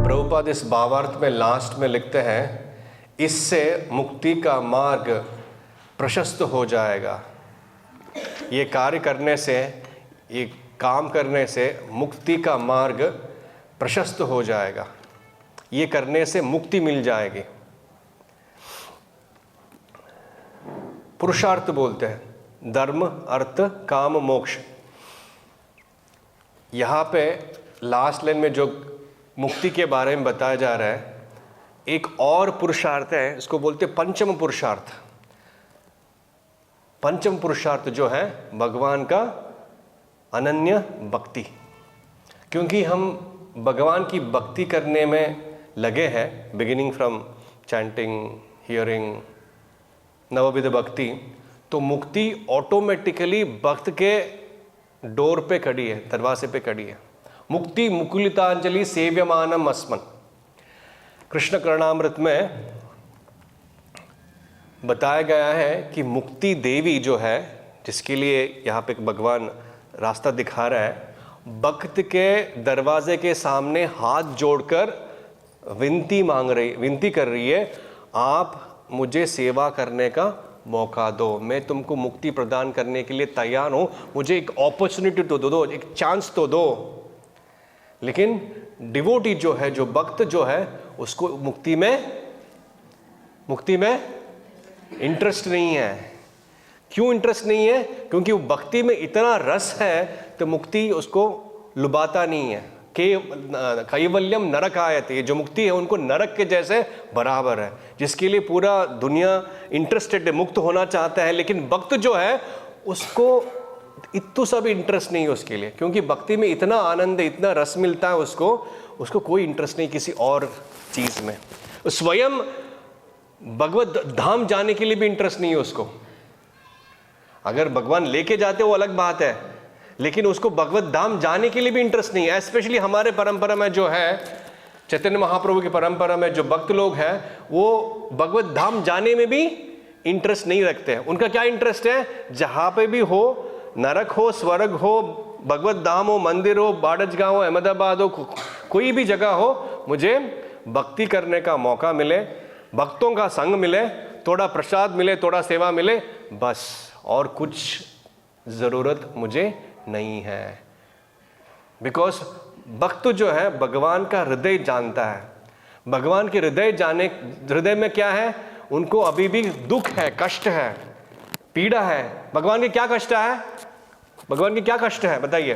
प्रभुपाद इस भावार्थ में लास्ट में लिखते हैं, इससे मुक्ति का मार्ग प्रशस्त हो जाएगा। ये कार्य करने से, ये काम करने से मुक्ति का मार्ग प्रशस्त हो जाएगा। ये करने से मुक्ति मिल जाएगी। पुरुषार्थ बोलते हैं, धर्म अर्थ काम मोक्ष। यहाँ पे लास्ट लाइन में जो मुक्ति के बारे में बताया जा रहा है, एक और पुरुषार्थ है, इसको बोलते हैं पंचम पुरुषार्थ। पंचम पुरुषार्थ जो है भगवान का अनन्य भक्ति। क्योंकि हम भगवान की भक्ति करने में लगे हैं, बिगिनिंग फ्रॉम चैंटिंग, हियरिंग, नवविध भक्ति, तो मुक्ति ऑटोमेटिकली भक्त के डोर पे खड़ी है, दरवाजे पे खड़ी है। मुक्ति मुकुलितांजलि सेव्यमानम अस्मन्। कृष्ण करणामृत में बताया गया है कि मुक्ति देवी जो है, जिसके लिए यहाँ पे भगवान रास्ता दिखा रहा है, भक्त के दरवाजे के सामने हाथ जोड़कर विनती कर रही है, आप मुझे सेवा करने का मौका दो, मैं तुमको मुक्ति प्रदान करने के लिए तैयार हूँ, मुझे एक अपॉर्चुनिटी तो दो, एक चांस तो दो। लेकिन डिवोटी जो है, जो भक्त जो है, उसको मुक्ति में इंटरेस्ट नहीं है। क्यों इंटरेस्ट नहीं है? क्योंकि वो भक्ति में इतना रस है तो मुक्ति उसको लुभाता नहीं है। कैवल्यम नरकायत, ये जो मुक्ति है उनको नरक के जैसे बराबर है, जिसके लिए पूरा दुनिया इंटरेस्टेड है, मुक्त होना चाहता है। लेकिन भक्त जो है उसको इतना सा भी इंटरेस्ट नहीं है उसके लिए, क्योंकि भक्ति में इतना आनंद है, इतना रस मिलता है उसको कोई इंटरेस्ट नहीं किसी और चीज में। स्वयं भगवत धाम जाने के लिए भी इंटरेस्ट नहीं है उसको। अगर भगवान लेके जाते वो अलग बात है, लेकिन उसको भगवत धाम जाने के लिए भी इंटरेस्ट नहीं है। स्पेशली हमारे परंपरा में जो है, चैतन्य महाप्रभु की परंपरा में जो भक्त लोग हैं, वो भगवत धाम जाने में भी इंटरेस्ट नहीं रखते हैं। उनका क्या इंटरेस्ट है? जहां पे भी हो, नरक हो, स्वर्ग हो, भगवत धाम हो, मंदिर हो, बाड़जगांव हो, अहमदाबाद हो, कोई भी जगह हो, मुझे भक्ति करने का मौका मिले, भक्तों का संग मिले, थोड़ा प्रसाद मिले, थोड़ा सेवा मिले, बस, और कुछ जरूरत मुझे नहीं है। बिकॉज भक्त जो है भगवान का हृदय जानता है। भगवान के हृदय में क्या है? उनको अभी भी दुख है, कष्ट है, पीड़ा है। भगवान के क्या कष्ट है? भगवान के क्या कष्ट है बताइए?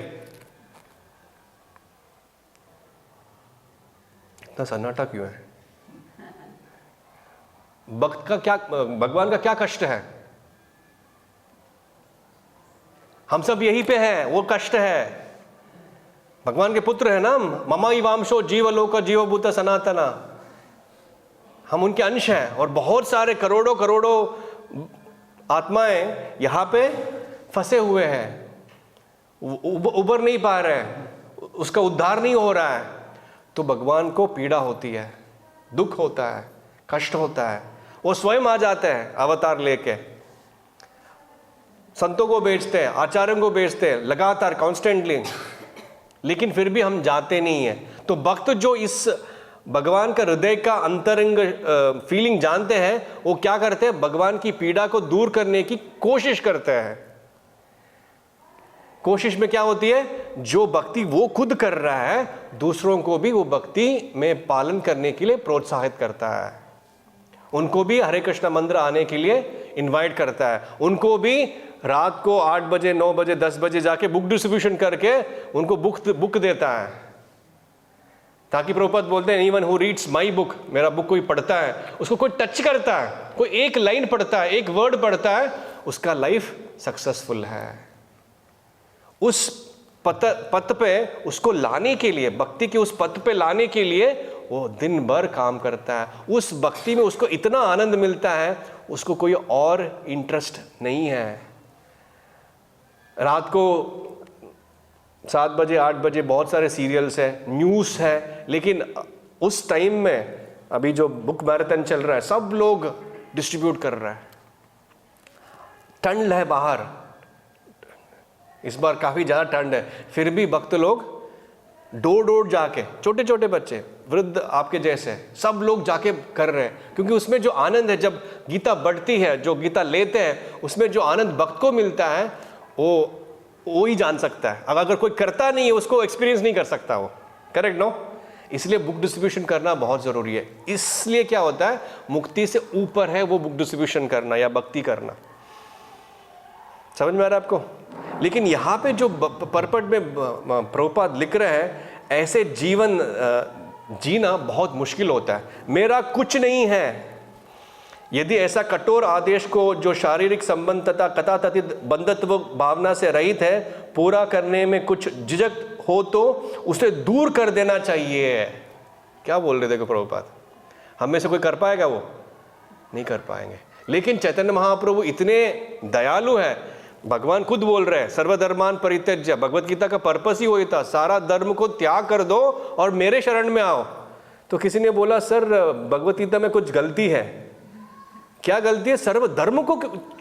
इतना सन्नाटा क्यों है? भगवान का क्या कष्ट है? हम सब यहीं पे हैं, वो कष्ट है। भगवान के पुत्र है ना, ममाई वांशो जीवलोक जीवभूत सनातना, हम उनके अंश हैं। और बहुत सारे करोड़ों आत्माएं यहां पे फंसे हुए हैं, उबर नहीं पा रहे हैं, उसका उद्धार नहीं हो रहा है। तो भगवान को पीड़ा होती है, दुख होता है, कष्ट होता है। वो स्वयं आ जाते हैं अवतार लेके, संतों को भेजते हैं, आचार्यों को भेजते हैं, लगातार कॉन्स्टेंटली, लेकिन फिर भी हम जाते नहीं हैं। तो भक्त जो इस भगवान का हृदय का अंतरंग फीलिंग जानते हैं, वो क्या करते हैं? भगवान की पीड़ा को दूर करने की कोशिश करते हैं। कोशिश में क्या होती है? जो भक्ति वो खुद कर रहा है, दूसरों को भी वो भक्ति में पालन करने के लिए प्रोत्साहित करता है। उनको भी हरे कृष्ण मंदिर आने के लिए इनवाइट करता है। उनको भी रात को 8 बजे, 9 बजे, 10 बजे जाके बुक डिस्ट्रीब्यूशन करके उनको बुक देता है, ताकि प्रभुपाद बोलते हैं, anyone who reads my book, मेरा बुक कोई पढ़ता है, उसको कोई टच करता है, कोई एक लाइन पढ़ता है, एक वर्ड पढ़ता है, उसका लाइफ सक्सेसफुल है। उस पथ पे उसको लाने के लिए, भक्ति के उस पथ पे लाने के लिए वो दिन भर काम करता है। उस भक्ति में उसको इतना आनंद मिलता है, उसको कोई और इंटरेस्ट नहीं है। रात को 7 बजे 8 बजे बहुत सारे सीरियल्स है, न्यूज़ है, लेकिन उस टाइम में अभी जो बुक मैराथन चल रहा है, सब लोग डिस्ट्रीब्यूट कर रहा है। ठंड है बाहर, इस बार काफ़ी ज़्यादा ठंड है, फिर भी भक्त लोग डोर डोर जाके, छोटे छोटे बच्चे, वृद्ध आपके जैसे, सब लोग जाके कर रहे हैं, क्योंकि उसमें जो आनंद है, जब गीता बढ़ती है, जो गीता लेते हैं, उसमें जो आनंद भक्त को मिलता है वो ही जान सकता है। अगर कोई करता नहीं है, उसको एक्सपीरियंस नहीं कर सकता वो। Correct no? इसलिए बुक डिस्ट्रीब्यूशन करना बहुत ज़रूरी है। इसलिए क्या होता है, मुक्ति से ऊपर है वो बुक डिस्ट्रीब्यूशन करना या भक्ति करना। समझ में आ रहा है आपको? लेकिन यहाँ पे जो परपट में प्रभुपाद लिख रहे हैं, ऐसे जीवन जीना बहुत मुश्किल होता है। मेरा कुछ नहीं है, यदि ऐसा कठोर आदेश को जो शारीरिक संबंध तथा कथाकथित बंधत्व भावना से रहित है पूरा करने में कुछ झिझक हो तो उसे दूर कर देना चाहिए। क्या बोल रहे थे प्रभुपाद? हम में से कोई कर पाएगा? वो नहीं कर पाएंगे। लेकिन चैतन्य महाप्रभु इतने दयालु है, भगवान खुद बोल रहे हैं सर्वधर्मान परित्यज्य। भगवत गीता का पर्पस ही वही था, सारा धर्म को त्याग कर दो और मेरे शरण में आओ। तो किसी ने बोला सर भगवत गीता में कुछ गलती है। क्या गलती है? सर्व धर्म को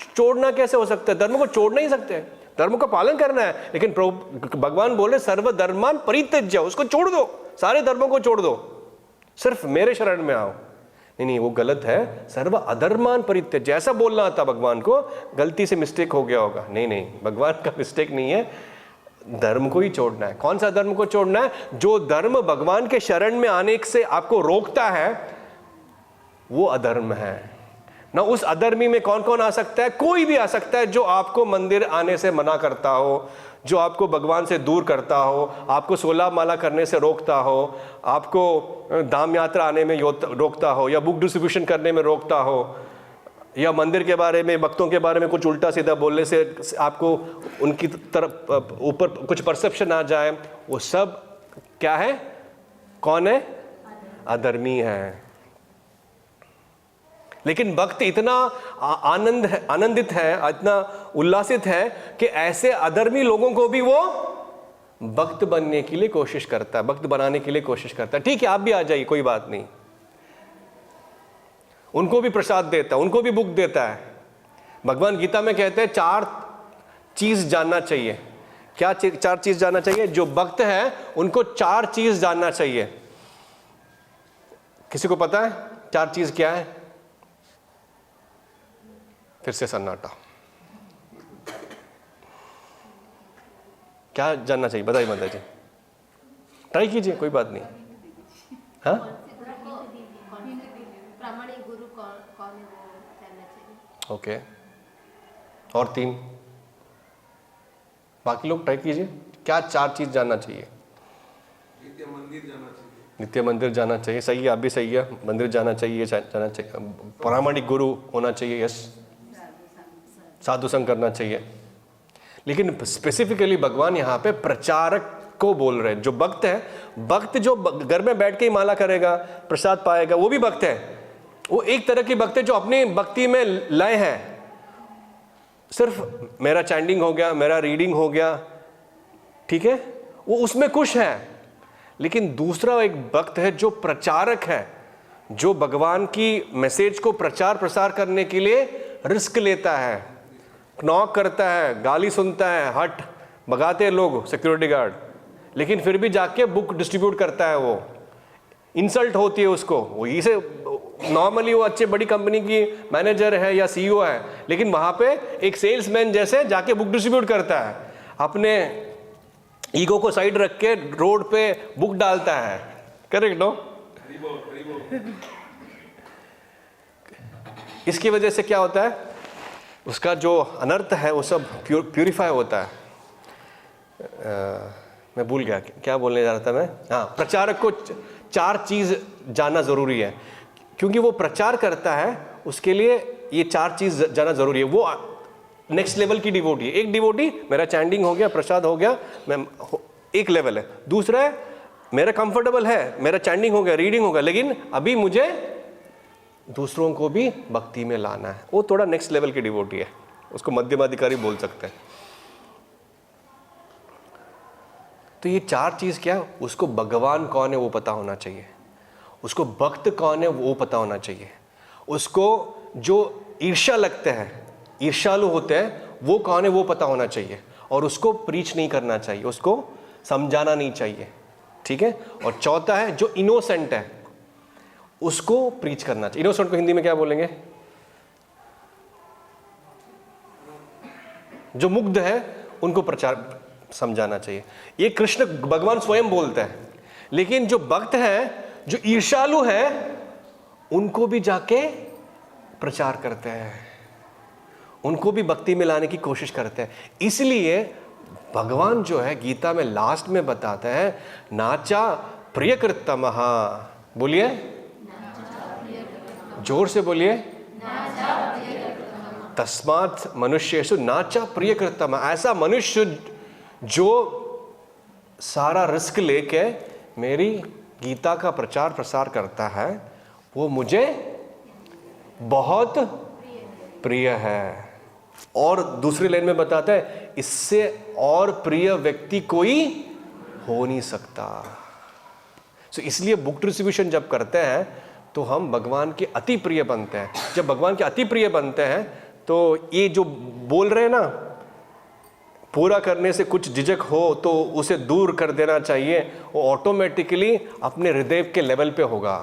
छोड़ना कैसे हो सकता है? धर्म को छोड़ नहीं सकते, धर्म का पालन करना है। लेकिन भगवान बोले सर्वधर्मान परित्यज्य, उसको छोड़ दो, सारे धर्मों को छोड़ दो, सिर्फ मेरे शरण में आओ। नहीं, वो गलत है। सर्व अधर्मान परित्यज्य ऐसा बोलना था भगवान को, गलती से मिस्टेक हो गया होगा। नहीं, भगवान का मिस्टेक नहीं है, धर्म को ही छोड़ना है। कौन सा धर्म को छोड़ना है? जो धर्म भगवान के शरण में आने से आपको रोकता है वो अधर्म है ना। उस अधर्मी में कौन कौन आ सकता है? कोई भी आ सकता है जो आपको मंदिर आने से मना करता हो, जो आपको भगवान से दूर करता हो, आपको 16 माला करने से रोकता हो, आपको धाम यात्रा आने में रोकता हो, या बुक डिस्ट्रीब्यूशन करने में रोकता हो, या मंदिर के बारे में, भक्तों के बारे में कुछ उल्टा सीधा बोलने से आपको उनकी तरफ ऊपर कुछ परसेप्शन आ जाए। वो सब क्या है? कौन है? अधर्मी है। लेकिन भक्त इतना आनंदित है, इतना उल्लासित है कि ऐसे अधर्मी लोगों को भी वो भक्त बनने के लिए कोशिश करता है, भक्त बनाने के लिए कोशिश करता है। ठीक है, आप भी आ जाइए, कोई बात नहीं। उनको भी प्रसाद देता है, उनको भी बुक देता है। भगवान गीता में कहते हैं 4 चीज जानना चाहिए। क्या 4 चीज जानना चाहिए? जो भक्त है उनको 4 चीज जानना चाहिए। किसी को पता है 4 चीज क्या है? फिर से सन्नाटा। क्या जानना चाहिए? बताइए माता जी, ट्राई कीजिए, कोई बात नहीं। हाँ, प्रामाणिक गुरु कौन है वो जानना चाहिए। ओके, और 3 बाकी लोग ट्राई कीजिए। क्या 4 चीज जानना चाहिए? नित्य मंदिर जाना चाहिए। नित्य मंदिर जाना चाहिए, सही है, आप भी सही है। मंदिर जाना चाहिए, जाना चाहिए। प्रामाणिक गुरु होना चाहिए, यस। साधु संग करना चाहिए। लेकिन स्पेसिफिकली भगवान यहाँ पे प्रचारक को बोल रहे हैं। जो भक्त है, भक्त जो घर में बैठ के ही माला करेगा, प्रसाद पाएगा, वो भी भक्त है। वो एक तरह की भक्त है जो अपनी भक्ति में लय है। सिर्फ मेरा चैंटिंग हो गया, मेरा रीडिंग हो गया, ठीक है, वो उसमें खुश है। लेकिन दूसरा एक भक्त है जो प्रचारक है, जो भगवान की मैसेज को प्रचार प्रसार करने के लिए रिस्क लेता है, नॉक करता है, गाली सुनता है, हट भगाते हैं लोग, सिक्योरिटी गार्ड, लेकिन फिर भी जाके बुक डिस्ट्रीब्यूट करता है। वो इंसल्ट होती है उसको। वो इसे नॉर्मली वो अच्छे बड़ी कंपनी की मैनेजर है या सीईओ है, लेकिन वहां पे एक सेल्समैन जैसे जाके बुक डिस्ट्रीब्यूट करता है, अपने ईगो को साइड रख के रोड पे बुक डालता है। Correct no? इसकी वजह से क्या होता है? उसका जो अनर्थ है वो सब प्यूरिफाई होता है। मैं भूल गया क्या बोलने जा रहा था मैं। हाँ, प्रचारक को 4 चीज जानना जरूरी है, क्योंकि वो प्रचार करता है, उसके लिए ये 4 चीज जानना जरूरी है। वो नेक्स्ट लेवल की डिवोटी है। एक डिवोटी मेरा चैंटिंग हो गया, प्रसाद हो गया, एक लेवल है। दूसरा है मेरा कंफर्टेबल है, मेरा चैंटिंग हो गया, रीडिंग हो गया, लेकिन अभी मुझे दूसरों को भी भक्ति में लाना है, वो थोड़ा नेक्स्ट लेवल की डिवोटी है, उसको मध्यमाधिकारी बोल सकते हैं। तो ये 4 चीज क्या, उसको भगवान कौन है वो पता होना चाहिए, उसको भक्त कौन है वो पता होना चाहिए, उसको जो ईर्ष्या लगते हैं, ईर्ष्यालु होते हैं, वो कौन है वो पता होना चाहिए, और उसको प्रीच नहीं करना चाहिए, उसको समझाना नहीं चाहिए, ठीक है। और चौथा है जो इनोसेंट है उसको प्रीच करना चाहिए। इनोसेंट को हिंदी में क्या बोलेंगे? जो मुग्ध है उनको प्रचार समझाना चाहिए। ये कृष्ण भगवान स्वयं बोलते हैं, लेकिन जो भक्त हैं, जो ईर्ष्यालु हैं, उनको भी जाके प्रचार करते हैं, उनको भी भक्ति में लाने की कोशिश करते हैं। इसलिए भगवान जो है गीता में लास्ट में बताते हैं, नाचा प्रियकृतमः, बोलिए जोर से बोलिए, तस्मात् मनुष्येषु नाचा प्रियकृतमः। ऐसा मनुष्य जो सारा रिस्क लेके मेरी गीता का प्रचार प्रसार करता है, वो मुझे बहुत प्रिय है। और दूसरी लाइन में बताता है, इससे और प्रिय व्यक्ति कोई हो नहीं सकता। सो इसलिए बुक डिस्ट्रीब्यूशन जब करते हैं तो हम भगवान के अति प्रिय बनते हैं। जब भगवान के अति प्रिय बनते हैं तो ये जो बोल रहे हैं ना, पूरा करने से कुछ झिझक हो तो उसे दूर कर देना चाहिए, वो ऑटोमेटिकली अपने हृदय के लेवल पे होगा,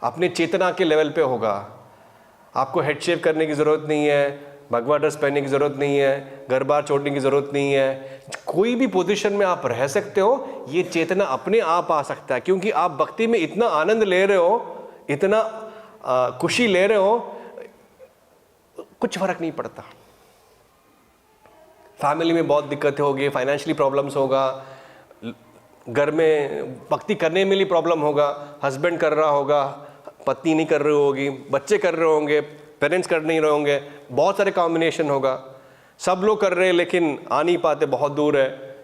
अपने चेतना के लेवल पे होगा। आपको हेड शेव करने की ज़रूरत नहीं है, भगवा ड्रेस पहनने की ज़रूरत नहीं है, घर बार छोड़ने की ज़रूरत नहीं है, कोई भी पोजीशन में आप रह सकते हो। ये चेतना अपने आप आ सकता है, क्योंकि आप भक्ति में इतना आनंद ले रहे हो, इतना खुशी ले रहे हो, कुछ फर्क नहीं पड़ता। फैमिली में बहुत दिक्कतें होगी, फाइनेंशियली प्रॉब्लम्स होगा, घर में भक्ति करने में भी प्रॉब्लम होगा, हस्बैंड कर रहा होगा, पत्नी नहीं कर रही होगी, बच्चे कर रहे होंगे, पेरेंट्स कर नहीं रहे होंगे, बहुत सारे कॉम्बिनेशन होगा, सब लोग कर रहे हैं लेकिन आ नहीं पाते, बहुत दूर है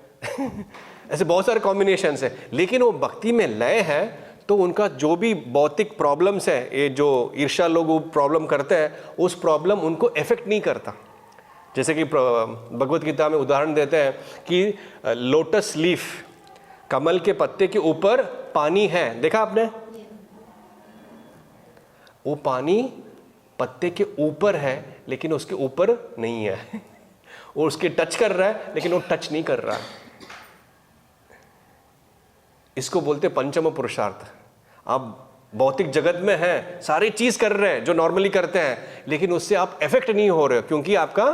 ऐसे बहुत सारे कॉम्बिनेशन है। लेकिन वो भक्ति में लय है तो उनका जो भी भौतिक प्रॉब्लम्स है, ये जो ईर्ष्या लोग प्रॉब्लम करते हैं, उस प्रॉब्लम उनको इफेक्ट नहीं करता। जैसे कि भगवत गीता में उदाहरण देते हैं कि लोटस लीफ, कमल के पत्ते के ऊपर पानी है, देखा आपने? वो पानी पत्ते के ऊपर है लेकिन उसके ऊपर नहीं है वो उसके टच कर रहा है लेकिन वो टच नहीं कर रहा। इसको बोलते पंचम पुरुषार्थ। आप भौतिक जगत में हैं, सारी चीज कर रहे हैं जो नॉर्मली करते हैं, लेकिन उससे आप इफेक्ट नहीं हो रहे हो, क्योंकि आपका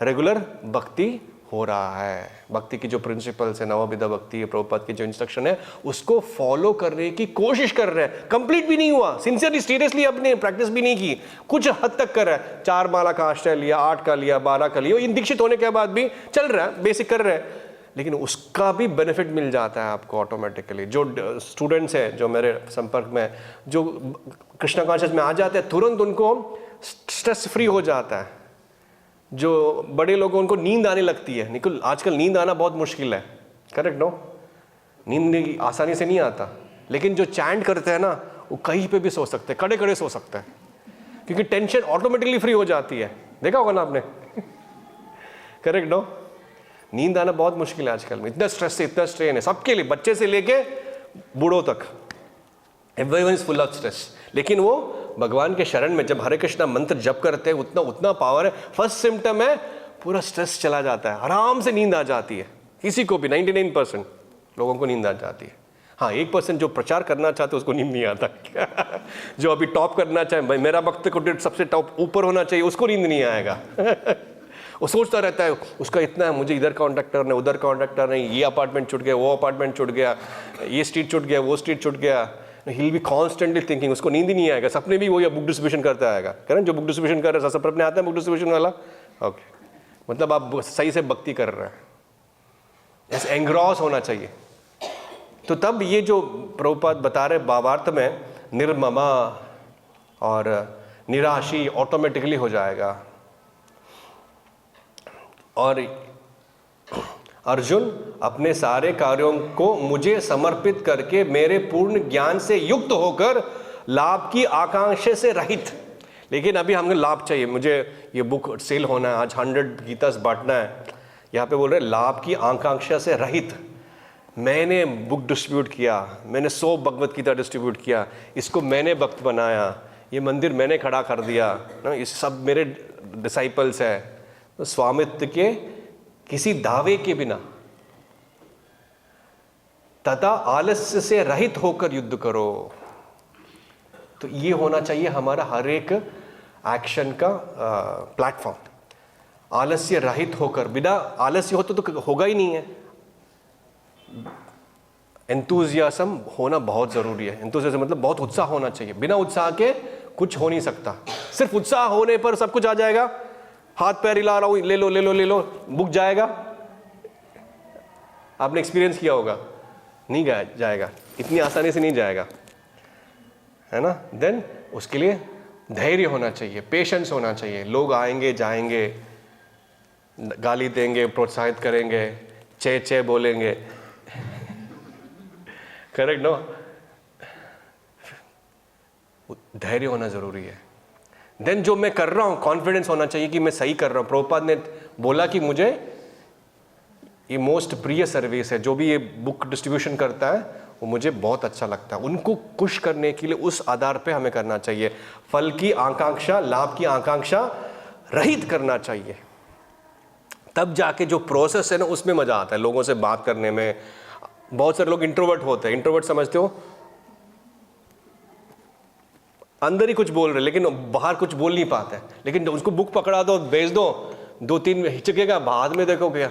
रेगुलर भक्ति हो रहा है। भक्ति की जो प्रिंसिपल्स है, नवविधा भक्ति है, प्रभुपाद की जो इंस्ट्रक्शन है, उसको फॉलो करने की कोशिश कर रहे हैं। कंप्लीट भी नहीं हुआ, सिंसियरली सीरियसली अपने प्रैक्टिस भी नहीं की, कुछ हद तक कर रहा है। 4 माला का आश्रय लिया, 8 का लिया, 12 का लिया, इन दीक्षित होने के बाद भी चल रहा है, बेसिक कर रहे हैं, लेकिन उसका भी बेनिफिट मिल जाता है आपको ऑटोमेटिकली। जो स्टूडेंट्स हैं जो मेरे संपर्क में, जो कृष्णा कॉन्शियस में आ जाते हैं, तुरंत उनको स्ट्रेस फ्री हो जाता है। जो बड़े लोगों उनको नींद आने लगती है, निकुल आजकल नींद आना बहुत मुश्किल है, करेक्ट नो? नींद आसानी से नहीं आता, लेकिन जो चैंट करते हैं ना, वो कहीं पे भी सो सकते हैं, खड़े खड़े सो सकते हैं, क्योंकि टेंशन ऑटोमेटिकली फ्री हो जाती है। देखा होगा ना आपने करेक्ट नो? नींद आना बहुत मुश्किल है आजकल में, इतना स्ट्रेस है, इतना स्ट्रेन है सबके लिए, बच्चे से लेके बूढ़ों तक, everyone is full of stress. लेकिन वो भगवान के शरण में जब हरे कृष्णा मंत्र जप करते हैं, उतना उतना पावर है। फर्स्ट सिम्टम है पूरा स्ट्रेस चला जाता है, आराम से नींद आ जाती है। किसी को भी 99% लोगों को नींद आ जाती है। हाँ, 1% जो प्रचार करना चाहते उसको नींद नहीं आता जो अभी टॉप करना चाहे, भाई मेरा वक्त को सबसे टॉप ऊपर होना चाहिए, उसको नींद नहीं आएगा वो सोचता रहता है उसका इतना है, मुझे इधर कॉन्ट्रैक्टर नहीं, उधर कॉन्ट्रैक्टर नहीं, ये अपार्टमेंट छूट गया, वो अपार्टमेंट छूट गया, ये स्ट्रीट छूट गया, वो स्ट्रीट छूट गया। He will be constantly thinking, उसको नींद ही नहीं आएगा। सपने भी वो या बुक डिस्ट्रीब्यूशन करता आएगा, करें जो बुक डिस्ट्रीब्यूशन कर रहे हैं, सपने आता है बुक डिस्ट्रीब्यूशन वाला, ओके, मतलब आप सही से भक्ति कर रहे हैं, ऐसे एंग्रॉस होना चाहिए। तो तब ये जो प्रभुपाद बता रहे भावार्थ में, निर्ममा और निराशी ऑटोमेटिकली हो जाएगा। और अर्जुन अपने सारे कार्यों को मुझे समर्पित करके मेरे पूर्ण ज्ञान से युक्त होकर लाभ की आकांक्षा से रहित। लेकिन अभी हमें लाभ चाहिए, मुझे ये बुक सेल होना है, आज 100 गीतास बांटना है। यहाँ पे बोल रहे लाभ की आकांक्षा से रहित। मैंने बुक डिस्ट्रीब्यूट किया, मैंने 100 भगवत गीता डिस्ट्रीब्यूट किया, इसको मैंने भक्त बनाया, ये मंदिर मैंने खड़ा कर दिया ना, ये सब मेरे डिसाइपल्स है। तो स्वामित्व के किसी दावे के बिना तथा आलस्य से रहित होकर युद्ध करो। तो ये होना चाहिए हमारा हर एक एक्शन का प्लेटफॉर्म। आलस्य रहित होकर, बिना आलस्य हो तो होगा ही नहीं है। एंथुजियाज्म होना बहुत जरूरी है। एंथुजियाज्म मतलब बहुत उत्साह होना चाहिए, बिना उत्साह के कुछ हो नहीं सकता। सिर्फ उत्साह होने पर सब कुछ आ जाएगा, हाथ पैर हिला रहा हूं, ले लो ले लो ले लो, बुक जाएगा। आपने एक्सपीरियंस किया होगा, नहीं जाएगा, इतनी आसानी से नहीं जाएगा, है ना। देन उसके लिए धैर्य होना चाहिए, पेशेंस होना चाहिए। लोग आएंगे जाएंगे, गाली देंगे, प्रोत्साहित करेंगे, चे चे बोलेंगे, करेक्ट नो। धैर्य होना जरूरी है। देन जो मैं कर रहा हूं, कॉन्फिडेंस होना चाहिए कि मैं सही कर रहा हूं। प्रभुपाद ने बोला कि मुझे ये मोस्ट प्रिय सर्विस है, जो भी ये बुक डिस्ट्रीब्यूशन करता है वो मुझे बहुत अच्छा लगता है। उनको खुश करने के लिए उस आधार पे हमें करना चाहिए। फल की आकांक्षा, लाभ की आकांक्षा रहित करना चाहिए। तब जाके जो प्रोसेस है ना, उसमें मजा आता है, लोगों से बात करने में। बहुत सारे लोग इंट्रोवर्ट होते हैं। इंट्रोवर्ट समझते हो, अंदर ही कुछ बोल रहे लेकिन बाहर कुछ बोल नहीं पाते। लेकिन उसको बुक पकड़ा दो, भेज दो, 2-3 हिचकेगा, बाद में देखो क्या।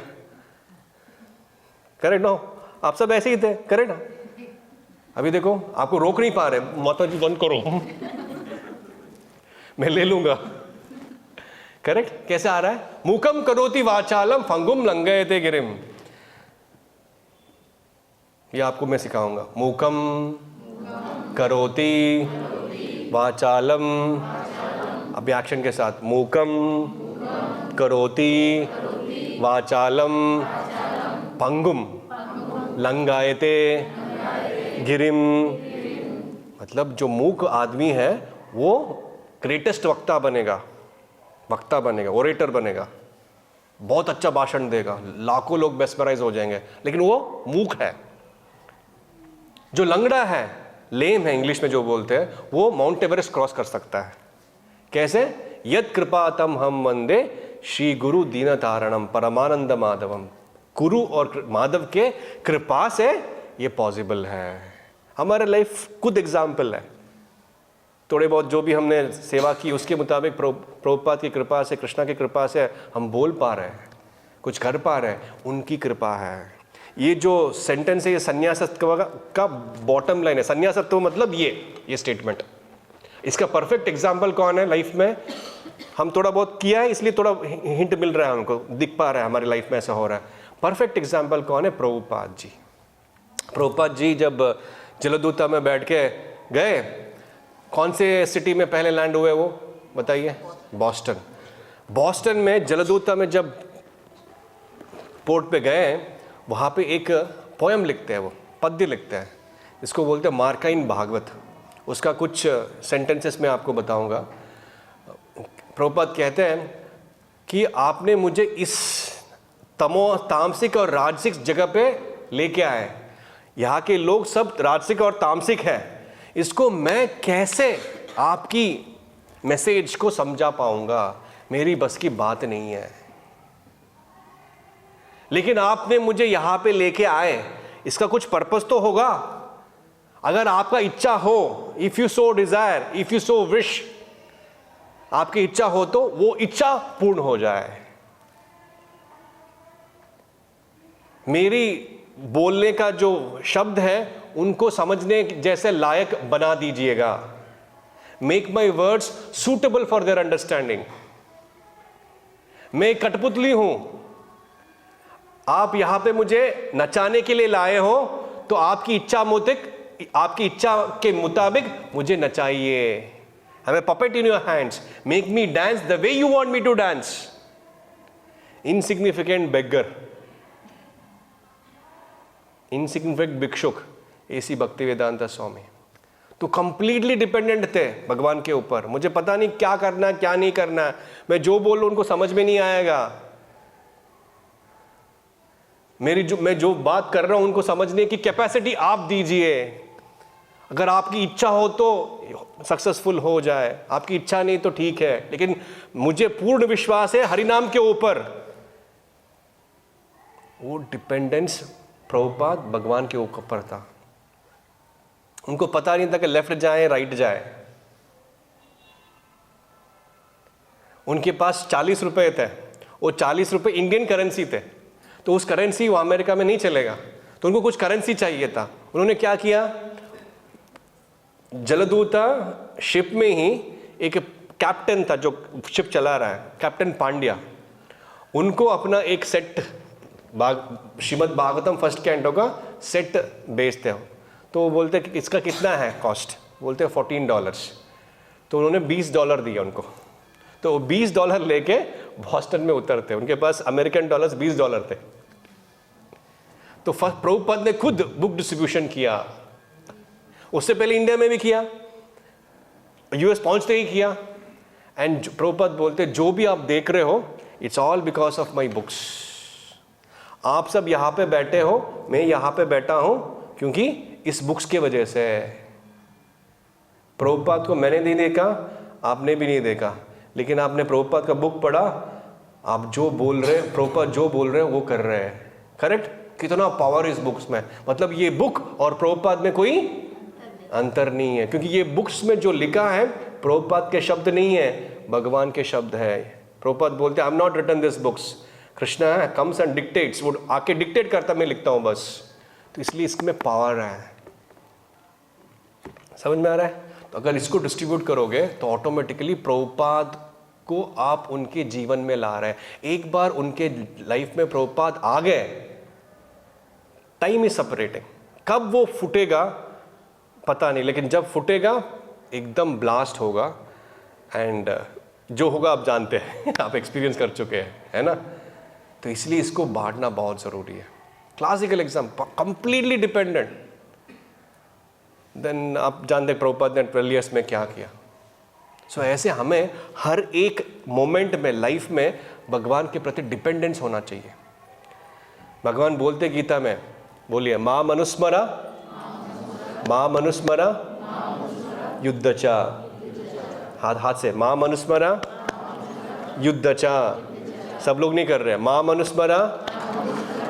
करेक्ट नो, आप सब ऐसे ही थे, करेक्ट ना। अभी देखो आपको रोक नहीं पा रहे, माता जी बंद करो मैं ले लूंगा। करेक्ट, कैसे आ रहा है? मूकम करोति वाचालम फंगुम लंघयते गिरिम। ये आपको मैं सिखाऊंगा। मूकम करोति वाचालम, अभी एक्शन के साथ। मूकम करोति वाचालम पंगुम लंघयते गिरिम। मतलब जो मूक आदमी है वो ग्रेटेस्ट वक्ता बनेगा, ओरेटर बनेगा, बहुत अच्छा भाषण देगा, लाखों लोग मेस्मराइज हो जाएंगे, लेकिन वो मूक है। जो लंगड़ा है, लेम है इंग्लिश में जो बोलते हैं, वो माउंट एवरेस्ट क्रॉस कर सकता है। कैसे? यद कृपातम हम वंदे श्री गुरु दीन तारणम परमानंद माधवम। गुरु और माधव के कृपा से ये पॉसिबल है। हमारे लाइफ खुद एग्जाम्पल है। थोड़े बहुत जो भी हमने सेवा की उसके मुताबिक प्रभुपाद की कृपा से, कृष्णा की कृपा से हम बोल पा रहे हैं, कुछ कर पा रहे हैं, उनकी कृपा है। ये जो सेंटेंस है, ये संन्यासत्व का बॉटम लाइन है। संन्यासत्व मतलब ये स्टेटमेंट। इसका परफेक्ट एग्जाम्पल कौन है लाइफ में? हम थोड़ा बहुत किया है इसलिए थोड़ा हिंट मिल रहा है, हमको दिख पा रहा है हमारी लाइफ में ऐसा हो रहा है। परफेक्ट एग्जाम्पल कौन है? प्रभुपाद जी। प्रभुपाद जी जब जलदूता में बैठ के गए, कौन से सिटी में पहले लैंड हुए वो बताइए? बॉस्टन में जलदूता में जब पोर्ट पे गए, वहाँ पे एक पोयम लिखते हैं, वो पद्य लिखते हैं, इसको बोलते हैं मार्काइन भागवत। उसका कुछ सेंटेंसेस में आपको बताऊंगा। प्रभुपाद कहते हैं कि आपने मुझे इस तामसिक और राजसिक जगह पे लेके आए, यहाँ के लोग सब राजसिक और तामसिक है, इसको मैं कैसे आपकी मैसेज को समझा पाऊंगा? मेरी बस की बात नहीं है। लेकिन आपने मुझे यहां पे लेके आए, इसका कुछ पर्पस तो होगा। अगर आपका इच्छा हो, if you so Dzire, if you so wish, आपकी इच्छा हो तो वो इच्छा पूर्ण हो जाए। मेरी बोलने का जो शब्द है उनको समझने जैसे लायक बना दीजिएगा। Make my words suitable for their understanding. मैं कठपुतली हूं, आप यहां पे मुझे नचाने के लिए लाए हो, तो आपकी इच्छा के मुताबिक मुझे नचाइए। I'm a puppet in your hands. Make me dance the way you want me to dance. Insignificant beggar, insignificant भिक्षुक, ऐसी भक्तिवेदांता स्वामी। तो कंप्लीटली डिपेंडेंट थे भगवान के ऊपर। मुझे पता नहीं क्या करना है क्या नहीं करना है, मैं जो बोलूं उनको समझ में नहीं आएगा, मैं जो बात कर रहा हूं उनको समझने की कैपेसिटी आप दीजिए। अगर आपकी इच्छा हो तो सक्सेसफुल हो जाए, आपकी इच्छा नहीं तो ठीक है, लेकिन मुझे पूर्ण विश्वास है हरिनाम के ऊपर। वो डिपेंडेंस प्रभुपाद भगवान के ऊपर था। उनको पता नहीं था कि लेफ्ट जाए राइट जाए। उनके पास 40 रुपए थे, वो 40 रुपए इंडियन करेंसी थे, तो उस करेंसी वो अमेरिका में नहीं चलेगा, तो उनको कुछ करेंसी चाहिए था। उन्होंने क्या किया, जलदूता शिप में ही एक कैप्टन था जो शिप चला रहा है, कैप्टन पांड्या, उनको अपना एक set Shrimad Bhagavatam first canto का सेट बेचते हो। तो वो बोलते कि इसका कितना है कॉस्ट, बोलते हैं $14। तो उन्होंने $20 दिया उनको, तो $20 लेके बॉस्टन में उतरते। उनके पास अमेरिकन डॉलर्स $20 थे। तो प्रभुपाद ने खुद बुक डिस्ट्रीब्यूशन किया, उससे पहले इंडिया में भी किया, यूएस पहुंचते ही किया। एंड प्रभुपाद बोलते जो भी आप देख रहे हो it's all because of my books. आप सब यहाँ पे बैठे हो, मैं यहाँ पे बैठा हूं क्योंकि इस बुक्स के वजह से। प्रभुपाद को मैंने नहीं देखा, आपने भी नहीं देखा, लेकिन आपने प्रभुपाद का बुक पढ़ा, आप जो बोल रहे हैं प्रभुपाद जो बोल रहे हैं वो कर रहे हैं। करेक्ट? कितना पावर इस बुक्स में। मतलब ये बुक और प्रभुपाद में कोई अंतर नहीं है, क्योंकि ये बुक्स में जो लिखा है प्रभुपाद के शब्द नहीं है, भगवान के शब्द है। प्रभुपाद बोलते हैं I am not written this books, Krishna comes and dictates, वो आके डिक्टेट करता, मैं लिखता हूं बस। तो इसलिए इसमें पावर है। समझ में आ रहा है? तो अगर इसको डिस्ट्रीब्यूट करोगे तो ऑटोमेटिकली प्रभुपाद को आप उनके जीवन में ला रहे हैं। एक बार उनके लाइफ में प्रभुपाद आ गए, टाइम इज सेपरेटिंग। कब वो फूटेगा पता नहीं, लेकिन जब फूटेगा एकदम ब्लास्ट होगा। एंड जो होगा आप जानते हैं आप एक्सपीरियंस कर चुके हैं, है ना? तो इसलिए इसको बांटना बहुत ज़रूरी है। Classical exam completely dependent. Then आप जानते हैं प्रभुपाद ने 12 ईयर्स में क्या किया। सो ऐसे हमें हर एक मोमेंट में लाइफ में भगवान के प्रति डिपेंडेंस होना चाहिए। भगवान बोलते गीता में, बोलिए, मां मनुस्मरा मां मनुस्मरा युद्धचा। हाथ से, मां मनुस्मरा युद्धचा। सब लोग नहीं कर रहे हैं, मां मनुस्मरा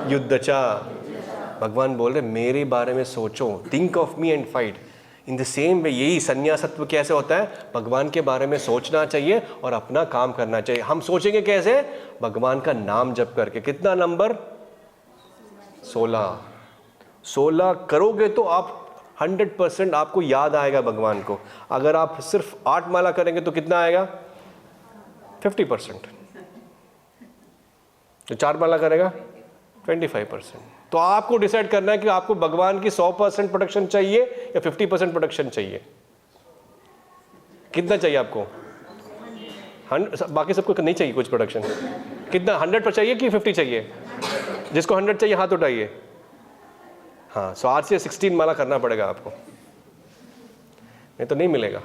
युद्धचा। भगवान बोल रहे मेरे बारे में सोचो, think of me and fight. In the same way यही संन्यासत्व कैसे होता है, भगवान के बारे में सोचना चाहिए और अपना काम करना चाहिए। हम सोचेंगे कैसे? भगवान का नाम जप करके। कितना नंबर? 16 करोगे तो आप 100% आपको याद आएगा भगवान को। अगर आप सिर्फ 8 माला करेंगे तो कितना आएगा? 50%। तो 4 माला करेगा 25%। तो आपको डिसाइड करना है कि आपको भगवान की 100% प्रोटेक्शन चाहिए या 50% प्रोटेक्शन चाहिए। कितना चाहिए आपको? बाकी सबको नहीं चाहिए कुछ प्रोटेक्शन। कितना? 100 पर चाहिए कि 50 चाहिए? जिसको 100 चाहिए हाथ उठाइए। हाँ, सो आज से 16 माला करना पड़ेगा आपको, नहीं तो नहीं मिलेगा।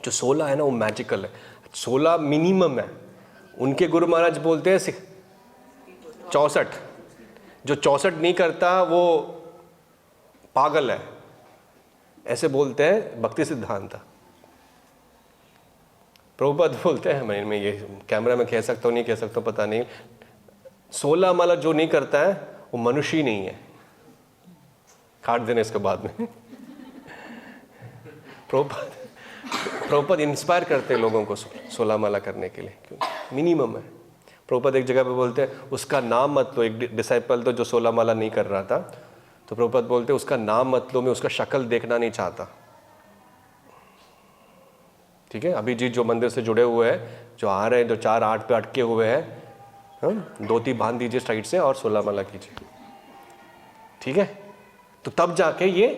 जो 16 है ना वो मैजिकल है, 16 मिनिमम है। उनके गुरु महाराज बोलते हैं 64। जो 64 नहीं करता वो पागल है, ऐसे बोलते हैं भक्ति सिद्धांत। प्रभुपाद बोलते हैं, मैं ये कैमरा में कह सकता हूँ नहीं कह सकता पता नहीं, 16 माला जो नहीं करता है वो मनुष्य ही नहीं है। काट देना इसके बाद में। प्रभुपाद इंस्पायर करते हैं लोगों को 16 माला करने के लिए, क्यों? मिनिमम है। प्रभुपाद एक जगह पे बोलते हैं उसका नाम मत लो। एक डिसाइपल तो जो 16 माला नहीं कर रहा था, तो प्रभुपाद बोलते हैं उसका नाम मत लो, मैं उसका शक्ल देखना नहीं चाहता। ठीक है? अभी जी जो मंदिर से जुड़े हुए हैं, जो आ रहे हैं, जो 4-8 पे अटके हुए हैं, धोती बांध दीजिए साइड से और 16 माला कीजिए। ठीक है? तो तब जाके ये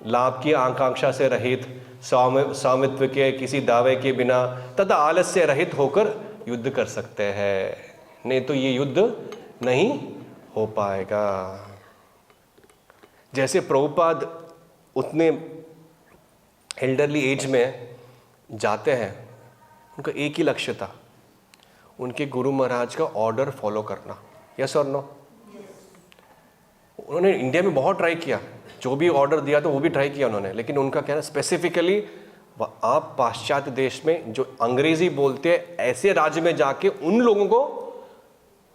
लाभ की आकांक्षा से रहित, स्वामित्व के किसी दावे के बिना तथा आलस्य रहित होकर युद्ध कर सकते हैं। नहीं तो ये युद्ध नहीं हो पाएगा। जैसे प्रभुपाद उतने एल्डरली एज में जाते हैं, उनका एक ही लक्ष्य था, उनके गुरु महाराज का ऑर्डर फॉलो करना। यस और नो? उन्होंने इंडिया में बहुत ट्राई किया, जो भी ऑर्डर दिया था वो भी ट्राई किया उन्होंने, लेकिन उनका कहना स्पेसिफिकली आप पाश्चात्य देश में जो अंग्रेजी बोलते हैं ऐसे राज्य में जाके उन लोगों को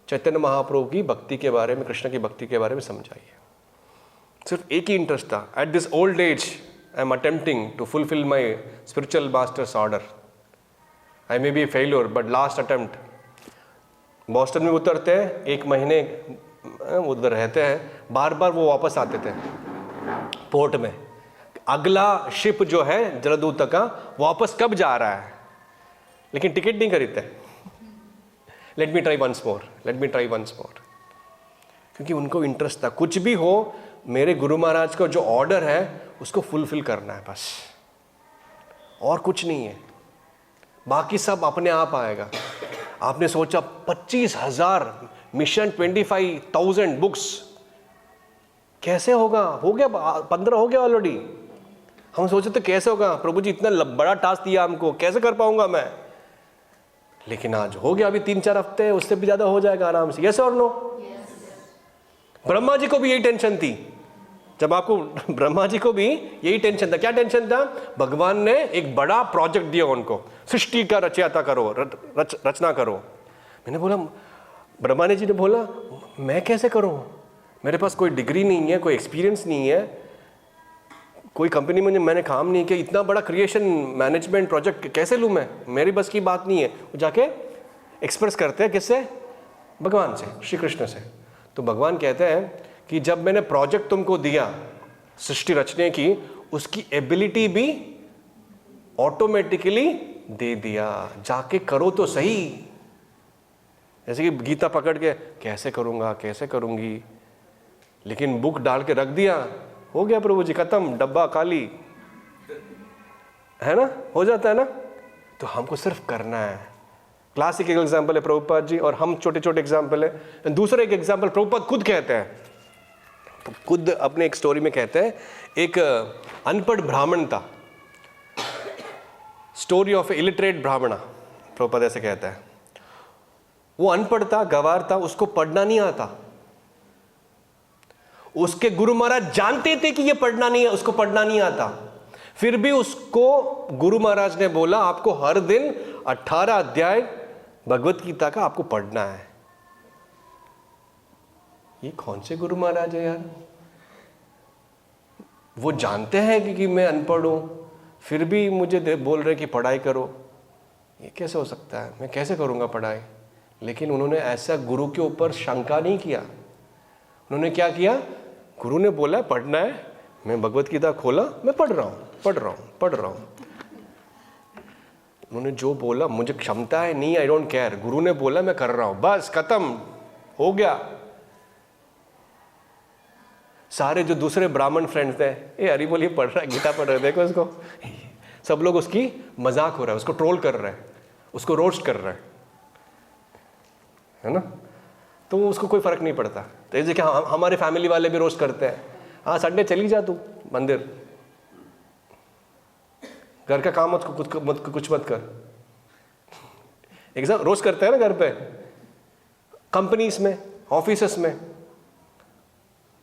चैतन्य महाप्रभु की भक्ति के बारे में, कृष्ण की भक्ति के बारे में समझाइए। सिर्फ एक ही इंटरेस्ट था, at this old age I am attempting to fulfil my spiritual master's order, I may be failure but last attempt. Boston में उतरते हैं, 1 महीने उधर रहते हैं, बार बार वो वापस आते थे पोर्ट में, अगला शिप जो है जलदूत का वापस कब जा रहा है, लेकिन टिकट नहीं खरीदते। Let me try once more, let me try once more, क्योंकि उनको इंटरेस्ट था, कुछ भी हो मेरे गुरु महाराज का जो ऑर्डर है उसको फुलफिल करना है बस, और कुछ नहीं है, बाकी सब अपने आप आएगा। आपने सोचा 25,000 मिशन, 25,000 बुक्स, कैसे होगा? हो गया 15 हो गया ऑलरेडी। हम सोचे तो कैसे होगा प्रभु जी, इतना बड़ा टास्क दिया हमको, कैसे कर पाऊंगा मैं? लेकिन आज हो गया, अभी 3-4 हफ्ते, उससे भी ज्यादा हो जाएगा आराम से। यस और नो? ब्रह्मा जी को भी यही टेंशन थी, जब आपको ब्रह्मा जी को भी यही टेंशन था। क्या टेंशन था? भगवान ने एक बड़ा प्रोजेक्ट दिया उनको, सृष्टि का रचयिता करो, रचना करो। मैंने बोला, ब्रह्मा जी ने बोला मैं कैसे करूं, मेरे पास कोई डिग्री नहीं है, कोई एक्सपीरियंस नहीं है, कोई कंपनी में मैंने काम नहीं किया, इतना बड़ा क्रिएशन मैनेजमेंट प्रोजेक्ट कैसे लूं मैं, मेरी बस की बात नहीं है। वो जाके एक्सप्रेस करते हैं किससे? भगवान से, श्री कृष्ण से। तो भगवान कहते हैं कि जब मैंने प्रोजेक्ट तुमको दिया सृष्टि रचने की, उसकी एबिलिटी भी ऑटोमेटिकली दे दिया, जाके करो तो सही। जैसे कि गीता पकड़ के कैसे करूंगा, कैसे करूंगी, लेकिन बुक डाल के रख दिया, हो गया प्रभु जी, खत्म, डब्बा खाली, है ना? हो जाता है ना? तो हमको सिर्फ करना है। क्लासिक एग्जाम्पल है प्रभुपाद जी, और हम छोटे छोटे एग्जाम्पल है। दूसरा एक एग्जाम्पल प्रभुपाद खुद कहते हैं, खुद अपने एक स्टोरी में कहते हैं, एक अनपढ़ ब्राह्मण था, स्टोरी ऑफ इलिटरेट ब्राह्मण, प्रभुपाद ऐसे कहता है। वो अनपढ़ था, गवार था, उसको पढ़ना नहीं आता। उसके गुरु महाराज जानते थे कि ये पढ़ना नहीं है, उसको पढ़ना नहीं आता, फिर भी उसको गुरु महाराज ने बोला आपको हर दिन 18 अध्याय भगवत गीता का आपको पढ़ना है। ये कौन से गुरु महाराज है यार? वो जानते हैं कि मैं अनपढ़ हूं, फिर भी मुझे बोल रहे कि पढ़ाई करो। ये कैसे हो सकता है? मैं कैसे करूंगा पढ़ाई? लेकिन उन्होंने ऐसा गुरु के ऊपर शंका नहीं किया। उन्होंने क्या किया? गुरु ने बोला पढ़ना है, मैं भगवत गीता खोला, मैं पढ़ रहा हूं। उन्होंने जो बोला, मुझे क्षमता है नहीं, आई डोंट केयर, गुरु ने बोला मैं कर रहा हूं, बस खत्म हो गया। सारे जो दूसरे ब्राह्मण फ्रेंड्स थे, ए हरी बोलिए पढ़ रहा है, गीता पढ़ रहे, देखो उसको, सब लोग उसकी मजाक हो रहा है, उसको ट्रोल कर रहे हैं, उसको रोस्ट कर रहे हैं, है ना? तो उसको कोई फर्क नहीं पड़ता। तो जैसे कि हमारे फैमिली वाले भी रोस्ट करते हैं, हाँ संडे चली जा तू मंदिर, घर का काम कुछ मत कर। एग्जाम रोस्ट करते हैं ना घर पे, कंपनीज में, ऑफिसेस में।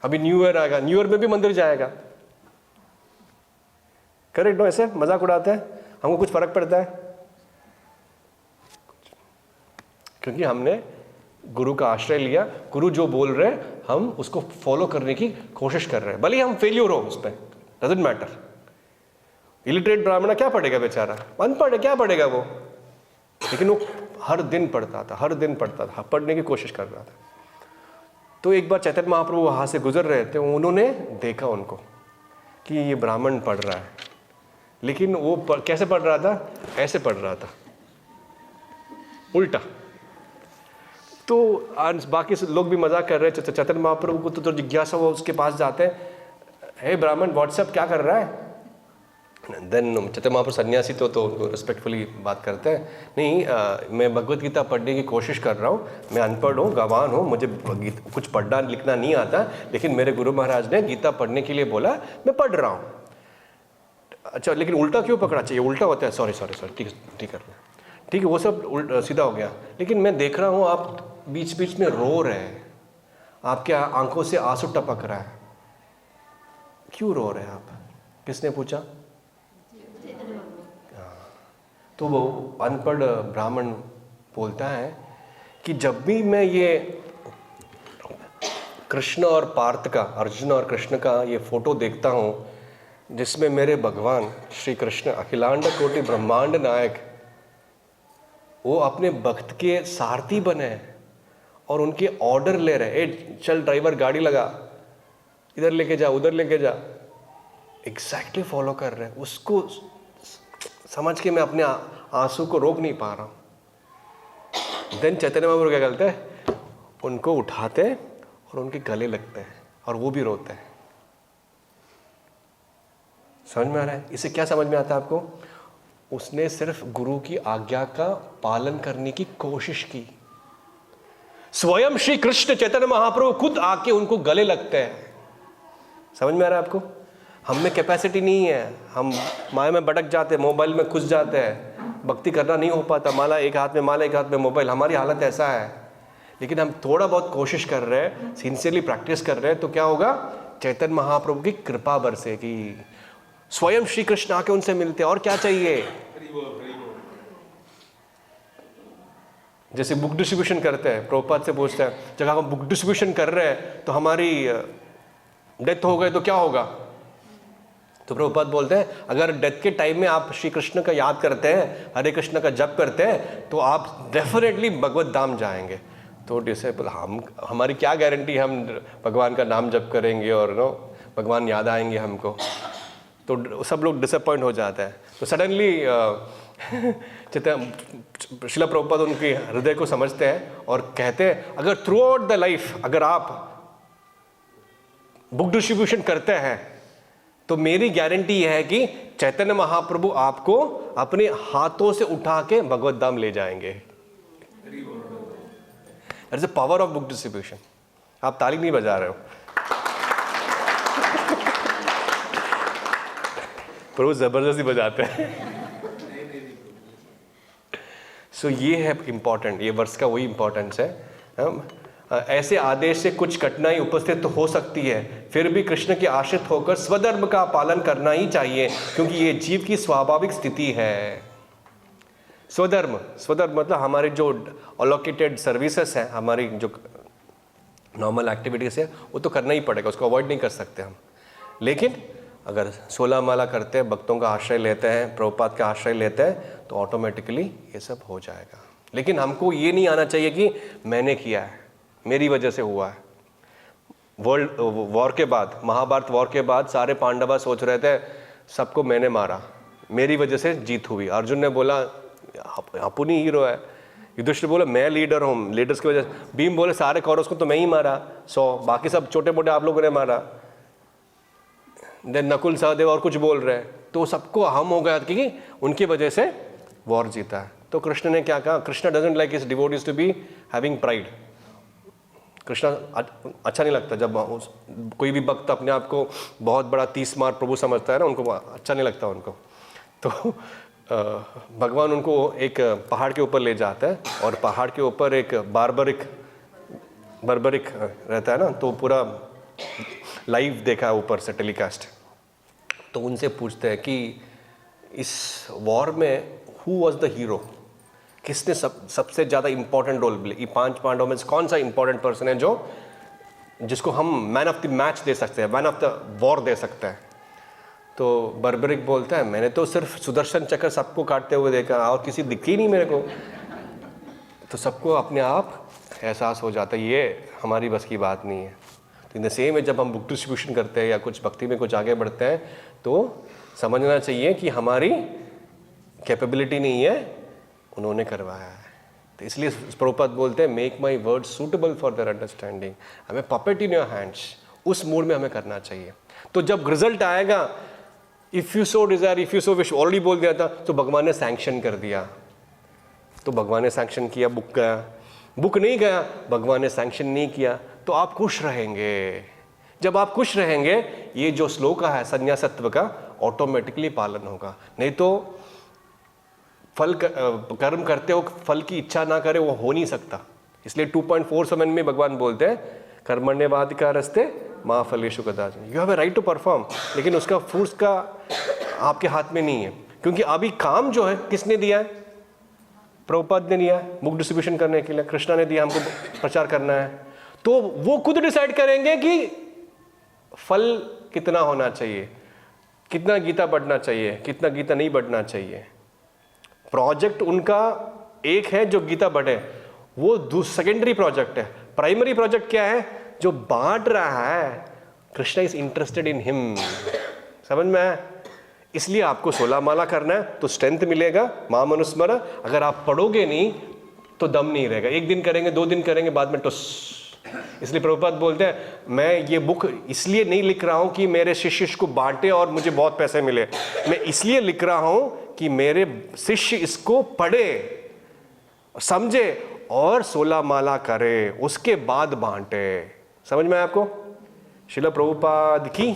अभी न्यू ईयर आएगा, न्यू ईयर में भी मंदिर जाएगा, करेक्ट हो? ऐसे मजाक उड़ाते हैं, हमको कुछ फर्क पड़ता है? क्योंकि हमने गुरु का आश्रय लिया, गुरु जो बोल रहे हैं हम उसको फॉलो करने की कोशिश कर रहे हैं, भले ही हम फेल्यूर हो उस पर, डजंट मैटर। इलिटरेट ब्राह्मण क्या पढ़ेगा बेचारा, अनपढ़ है, क्या पढ़ेगा वो? लेकिन वो हर दिन पढ़ता था, पढ़ने की कोशिश कर रहा था। तो एक बार चैतन्य महाप्रभु वहां से गुजर रहे थे, उन्होंने देखा उनको कि ये ब्राह्मण पढ़ रहा है, लेकिन वो कैसे पढ़ रहा था? ऐसे पढ़ रहा था, उल्टा। तो आज बाकी लोग भी मजाक कर रहे हैं, चैतन्य महाप्रभु को तो जिज्ञासा हुआ, उसके पास जाते हैं, हे ब्राह्मण व्हाट्सएप क्या कर रहा है? देन चैतन्य महाप्रभु सन्यासी तो उनको रिस्पेक्टफुली बात करते हैं, नहीं मैं भगवत गीता पढ़ने की कोशिश कर रहा हूँ, मैं अनपढ़ हूँ, गवान हूँ, मुझे कुछ पढ़ना लिखना नहीं आता, लेकिन मेरे गुरु महाराज ने गीता पढ़ने के लिए बोला, मैं पढ़ रहा हूँ। अच्छा, लेकिन उल्टा क्यों पकड़ा चाहिए? उल्टा होता है, सॉरी ठीक है, वो सब सीधा हो गया। लेकिन मैं देख रहा हूँ आप बीच बीच में रो रहे हैं, आपके आंखों से आंसू टपक रहा है, क्यों रो रहे हैं आप? किसने पूछा? तो वो अनपढ़ ब्राह्मण बोलता है कि जब भी मैं ये कृष्ण और पार्थ का, अर्जुन और कृष्ण का ये फोटो देखता हूँ, जिसमें मेरे भगवान श्री कृष्ण अखिलांड कोटि ब्रह्मांड नायक, वो अपने भक्त के सारथी बने और उनके ऑर्डर ले रहे, ए चल ड्राइवर गाड़ी लगा, इधर लेके जा, उधर लेके जा, एग्जैक्टली फॉलो कर रहे हैं, उसको समझ के मैं अपने आंसू को रोक नहीं पा रहा हूँ। देन चैतन्य महाप्रभु क्या करते हैं? उनको उठाते हैं और उनके गले लगते हैं और वो भी रोते हैं। समझ में आ रहा है? इससे क्या समझ में आता है आपको? उसने सिर्फ गुरु की आज्ञा का पालन करने की कोशिश की। स्वयं श्री कृष्ण चैतन्य महाप्रभु खुद आके उनको गले लगते हैं। समझ में आ रहा है आपको? हम में कैपेसिटी नहीं है, हम माया में भटक जाते हैं, मोबाइल में घुस जाते हैं, भक्ति करना नहीं हो पाता, माला एक हाथ में माला एक हाथ में मोबाइल, हमारी हालत ऐसा है। लेकिन हम थोड़ा बहुत कोशिश कर रहे हैं, सिंसियरली प्रैक्टिस कर रहे हैं, तो क्या होगा? चैतन्य महाप्रभु की कृपा बरसेगी, स्वयं श्री कृष्ण आके उनसे मिलते हैं। और क्या चाहिए? जैसे बुक डिस्ट्रीब्यूशन करते हैं, प्रभुपाद से पूछते हैं, जब हम बुक डिस्ट्रीब्यूशन कर रहे हैं तो हमारी डेथ हो गई तो क्या होगा? तो प्रभुपाद बोलते हैं, अगर डेथ के टाइम में आप श्री कृष्ण का याद करते हैं, हरे कृष्ण का जप करते हैं, तो आप डेफिनेटली भगवत धाम जाएंगे। तो डिसेबल हमारी क्या गारंटी हम भगवान का नाम जप करेंगे और भगवान याद आएंगे हमको? तो सब लोग डिसअपॉइंट हो जाते हैं। तो सडनली श्रील प्रभुपाद उनके हृदय को समझते हैं और कहते हैं, अगर थ्रू आउट द लाइफ अगर आप बुक डिस्ट्रीब्यूशन करते हैं तो मेरी गारंटी यह है कि चैतन्य महाप्रभु आपको अपने हाथों से उठा के भगवत धाम ले जाएंगे। That is the power of book distribution. आप ताली नहीं बजा रहे हो, प्रभु जबरदस्ती बजाते हैं। सो ये है इंपॉर्टेंट, ये वर्ष का वही इंपॉर्टेंस है। ऐसे आदेश से कुछ कठिनाई उपस्थित तो हो सकती है, फिर भी कृष्ण के आश्रित होकर स्वधर्म का पालन करना ही चाहिए, क्योंकि ये जीव की स्वाभाविक स्थिति है। स्वधर्म मतलब हमारे जो अलोकेटेड सर्विसेज हैं, हमारी जो नॉर्मल एक्टिविटीज है, वो तो करना ही पड़ेगा, उसको अवॉइड नहीं कर सकते हम। लेकिन अगर 16 माला करते हैं, भक्तों का आश्रय लेते हैं, प्रभुपाद का आश्रय लेते हैं, तो ऑटोमेटिकली ये सब हो जाएगा। लेकिन हमको ये नहीं आना चाहिए कि मैंने किया है, मेरी वजह से हुआ है। वर्ल्ड वॉर के बाद, महाभारत वॉर के बाद सारे पांडवा सोच रहे थे सबको मैंने मारा, मेरी वजह से जीत हुई। अर्जुन ने बोला अपनी हीरो है, युधिष्ठिर बोले मैं लीडर हूँ, लीडर्स की वजह से। भीम बोले सारे कौरवों को तो मैं ही मारा 100, बाकी सब छोटे मोटे आप लोगों ने मारा। देन नकुल सहदेव और कुछ बोल रहे हैं, तो सबको अहम हो गया कि उनकी वजह से वॉर जीता है। तो कृष्ण ने क्या कहा? Krishna doesn't like his devotees to be having pride. Krishna अच्छा नहीं लगता जब कोई भी भक्त अपने आप को बहुत बड़ा 30 मार प्रभु समझता है ना, उनको अच्छा नहीं लगता उनको। तो भगवान उनको एक पहाड़ के ऊपर ले जाता है और पहाड़ के ऊपर एक बर्बरिक रहता है ना, तो पूरा लाइव देखा है ऊपर से टेलीकास्ट। तो उनसे पूछते हैं कि इस वॉर में हु वॉज द हीरो, किसने सबसे ज़्यादा इंपॉर्टेंट रोल प्ले? ये 5 पांडवों में कौन सा इंपॉर्टेंट पर्सन है जिसको हम मैन ऑफ द मैच दे सकते हैं, मैन ऑफ द वॉर दे सकते हैं? तो बर्बरिक बोलता है मैंने तो सिर्फ सुदर्शन चक्र सबको काटते हुए देखा और किसी दिखी ही नहीं मेरे को। तो सबको अपने आप एहसास हो जाता है ये हमारी बस की बात नहीं है। तो इन द सेम वे जब हम बुक डिस्ट्रीब्यूशन करते हैं या कुछ भक्ति में कुछ आगे बढ़ते हैं, तो समझना चाहिए कि हमारी कैपेबिलिटी नहीं है, उन्होंने करवाया है। तो इसलिए प्रभुपाद बोलते हैं make my word suitable for their understanding. हमें पपेट इन योर हैंड्स, उस मूड में हमें करना चाहिए। तो जब रिजल्ट आएगा, if you so desire, if you so wish already बोल दिया था, तो भगवान ने सैंक्शन कर दिया। तो भगवान ने सैंक्शन किया, बुक गया। बुक नहीं गया, भगवान ने सैंक्शन नहीं किया, तो आप खुश रहेंगे। जब आप खुश रहेंगे, ये जो श्लोक है संन्यासत्व का ऑटोमेटिकली पालन होगा। नहीं तो फल कर्म करते हो, फल की इच्छा ना करे, वो हो नहीं सकता। इसलिए 2.47 में भगवान बोलते हैं कर्मण्येवाधिकारस्ते मा फलेषु कदाचन, you have a right to perform, लेकिन उसका फोर्स का आपके हाथ में नहीं है। क्योंकि अभी काम जो है किसने दिया है? प्रभुपाद ने दिया है, बुक डिस्ट्रीब्यूशन करने के लिए। कृष्णा ने दिया हमको प्रचार करना है, तो वो खुद डिसाइड करेंगे कि फल कितना होना चाहिए, कितना गीता पढ़ना चाहिए, कितना गीता नहीं पढ़ना चाहिए। प्रोजेक्ट उनका एक है जो गीता बढ़े, वो सेकेंडरी प्रोजेक्ट है। प्राइमरी प्रोजेक्ट क्या है? जो बांट रहा है, Krishna is interested in him. समझ में आया? इसलिए आपको 16 माला करना है तो स्ट्रेंथ मिलेगा, मां मनुस्मर। अगर आप पढ़ोगे नहीं तो दम नहीं रहेगा। 1 दिन करेंगे, 2 दिन करेंगे, बाद में टुस। इसलिए प्रभुपाद बोलते हैं मैं ये बुक इसलिए नहीं लिख रहा हूं कि मेरे शिष्य इसको बांटे और मुझे बहुत पैसे मिले। मैं इसलिए लिख रहा हूं कि मेरे शिष्य इसको पढ़े, समझे और 16 माला करे, उसके बाद बांटे। समझ में आया आपको? श्रील प्रभुपाद की